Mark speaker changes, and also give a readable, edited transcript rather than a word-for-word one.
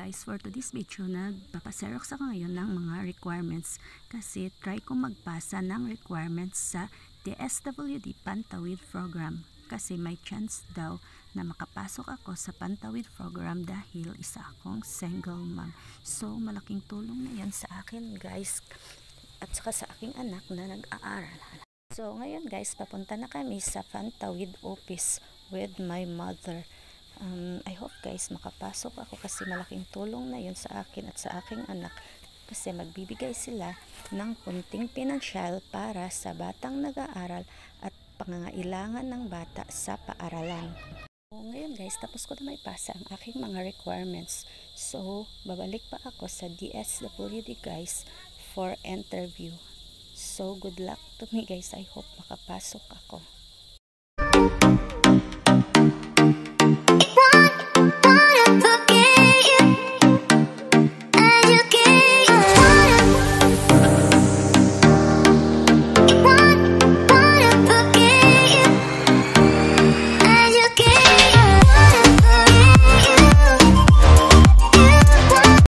Speaker 1: guys, for today's video, nagpapaserox ako ngayon ng mga requirements kasi try ko magpasa ng requirements sa DSWD Pantawid Program kasi may chance daw na makapasok ako sa Pantawid Program dahil isa akong single mom. So malaking tulong na yan sa akin guys at saka sa aking anak na nag-aaral. So ngayon guys, papunta na kami sa Pantawid office with my mother. I hope guys makapasok ako kasi malaking tulong na yun sa akin at sa aking anak kasi magbibigay sila ng kunting pinansyal para sa batang nag-aaral at pangangailangan ng bata sa paaralan. So, ngayon guys, tapos ko na maipasa ang aking mga requirements. So, babalik pa ako sa DSWD guys for interview. So, good luck to me guys. I hope makapasok ako.